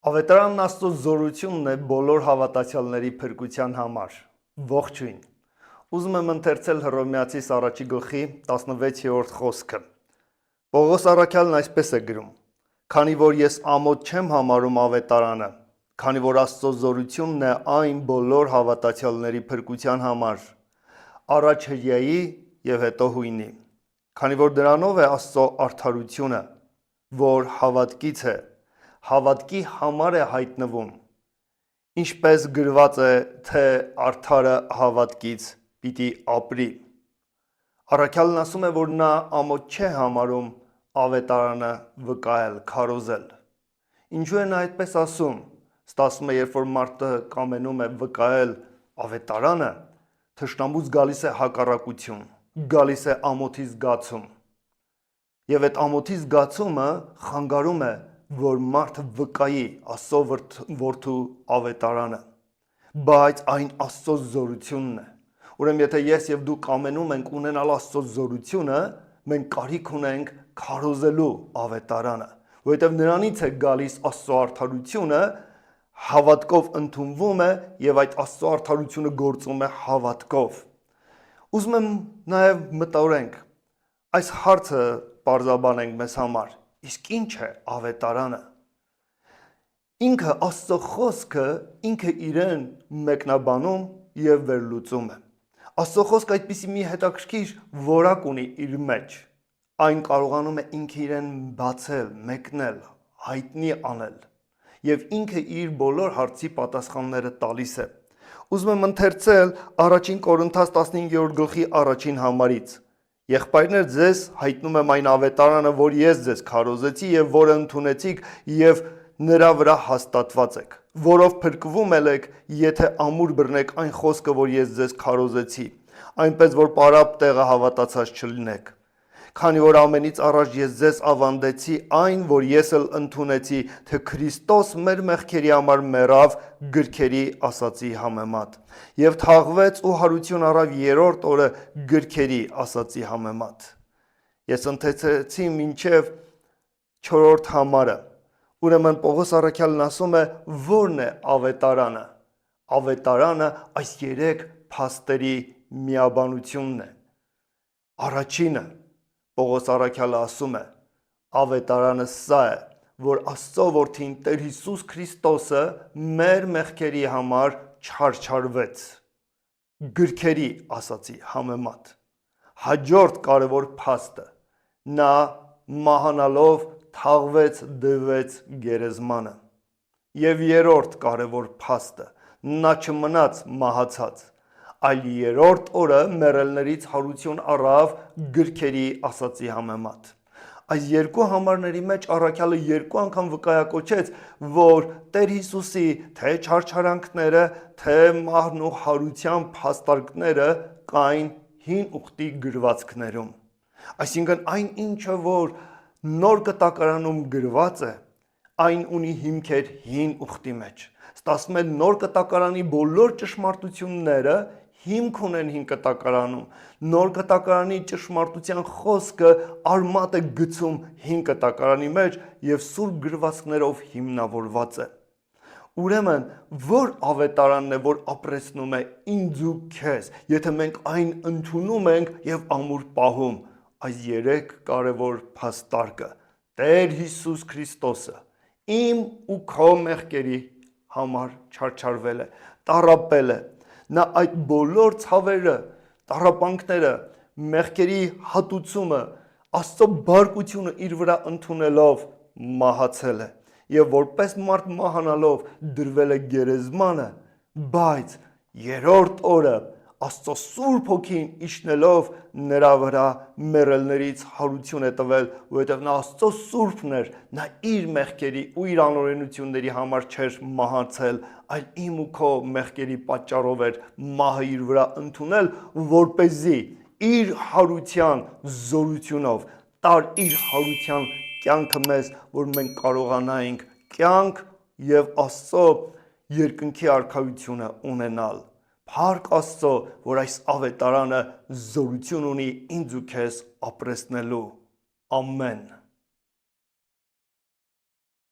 Ավետարանն Աստծո զորությունն է բոլոր հավատացյալների փրկության համար։ Ողջույն։ Ուզում եմ ընթերցել Հռոմեացիս առաջի գլխի 16-րդ խոսքը։ Պողոս առաքյալն այսպես է գրում. «Քանի որ ես ամոթ չեմ համարում ավետարանը, քանի որ Աստծո զորությունն է այն բոլոր հավատացյալների փրկության համար, առաջ հրեայի եւ հետո հույնի, քանի որ դրանով է Աստծո արդարությունը, որ հավատքից է, հավատքի համար է հայտնվում, ինչպես գրված է, թե արդարը հավատքից պիտի ապրի»։ Առաքյալն ասում է, որ նա ամոթ չէ համարում ավետարանը վկայել, քարոզել։ Ինչու է նա այդպես ասում։ Ստացվում է, երբ որ մարդը կամենում է վկայել ավետարանը, թշնամուց գալիս է հակառակություն, գալիս է ամոթի զգացում։ Եվ այդ ամոթի զգացումը խանգարում է, որ մարդը վկայի Աստծո որդու ավետարանը, բայց այն Աստծո զորությունն է։ Ուրեմն եթե ես եւ դու կամենում ենք ունենալ Աստծո զորությունը, մենք կարիք ունենք քարոզելու ավետարանը, որովհետեւ նրանից է գալիս Աստծո արդարությունը, հավատքով ընդունվում է եւ այդ Աստծո արդարությունը գործում է հավատքով։ Ուզում եմ նաեւ մտորենք, այս հարցը պարզաբանենք մեզ համար։ Իսկ ինչ է ավետարանը։ Ինքը Աստծո խոսքը ինքը իրեն մեկնաբանում եւ վերլուծում է։ Աստծո խոսքը այդպիսի մի հետաքրքիր որակ ունի իր մեջ։ Այն կարողանում է ինքը իրեն բացել, մեկնել, հայտնի անել եւ ինքը իր բոլոր հարցի պատասխանները տալիս է։ Ուզում եմ ընթերցել առաջին Կորինթաց 15-րդ գլխի առաջին համարից։ Եղբայրներ, ձեզ հայտնում եմ այն ավետարանը, որ ես ձեզ քարոզեցի եւ որը ընդունեցիք եւ նրա վրա հաստատված եք, որով փրկվում եք, եթե ամուր բռնեք այն խոսքը, որ ես ձեզ քարոզեցի, այնպես որ պարապ տեղը հավատացած չլինեք։ Քանի որ ամենից առաջ ես ձեզ ավանդեցի այն, որ ես էլ ընդունեցի, թե Քրիստոս մեր մեղքերի համար մեռավ գրքերի ասացի համեմատ, եւ թաղվեց ու հարություն առավ երրորդ օրը գրքերի ասացի համեմատ։ Ես ընթերցեցի մինչև 4-րդ համարը։ Ուրեմն Պողոս առաքյալն ասում է, ո՞րն է ավետարանը։ Ավետարանը այս 3 փաստերի միաբանությունն է։ Առաջինը Պողոս առաքյալը ասում է, ավետարանը սա է, որ Աստծո որդին Տեր Հիսուս Քրիստոսը մեր մեղքերի համար չարչարվեց գրքերի ասացի համեմատ։ Հաջորդ կարևոր փաստը նա մահանալով թաղվեց դրվեց գերեզմանը։ Եվ երրորդ կարևոր փաստը նա չմնաց մահացած, այլ երրորդ օրը մեռելներից հարություն առավ գրքերի ասացի համեմատ։ Այս երկու համարների մեջ առաքյալը 2 անգամ վկայակոչեց, որ Տեր Հիսուսի թե չարչարանքները, թե մահն ու հարության փաստարկները կային հին ուխտի գրվածքներում։ Այսինքն այն ինչը որ նոր կտակարանում գրված է, այն ունի հիմքեր հին ուխտի մեջ։ Ստացվում է նոր կտակարանի բոլոր ճշմարտությունները հիմք ունեն հին կտակարանում։ Նոր կտակարանի ճշմարտության խոսքը արմատ է գցում հին կտակարանի մեջ եւ սուրբ գրվածքներով հիմնավորված է։ Ուրեմն, որ ավետարանն է, որ ապրեցնում է ինձ ու քեզ, եթե մենք այն ընդունում ենք եւ ամուր պահում, այս 3 կարևոր փաստարկը, Տեր Հիսուս Քրիստոսը իմ ու քո մեղքերի համար չարչարվել է, տառապել է։ Նա այդ բոլոր ցավերը, տառապանքները, մեղքերի հատուցումը, Աստծո բարկությունը իր վրա ընդունելով մահացել է եւ որպես մարդ մահանալով դրվել է գերեզմանը, բայց երրորդ օրը Աստծո Սուրբ Հոգին իջնելով նրա վրա մեռելներից հարություն է տվել, որովհետև նա Աստծո Սուրբն էր, նա իր մեղքերի ու իր անօրենությունների համար չէր մահացել, այլ իմ ու քո մեղքերի պատճառով էր մահը իր վրա ընդունել, որպեսզի իր հարության զորությունով տար իր հարության կյանքը մեզ, որ մենք կարողանայինք կյանք եւ Աստծո երկնքի արքայությունը ունենալ։ Փառք Աստծո, որ այս ավետարանը զորություն ունի ինձ ու քեզ ապրեցնելու։ Ամեն։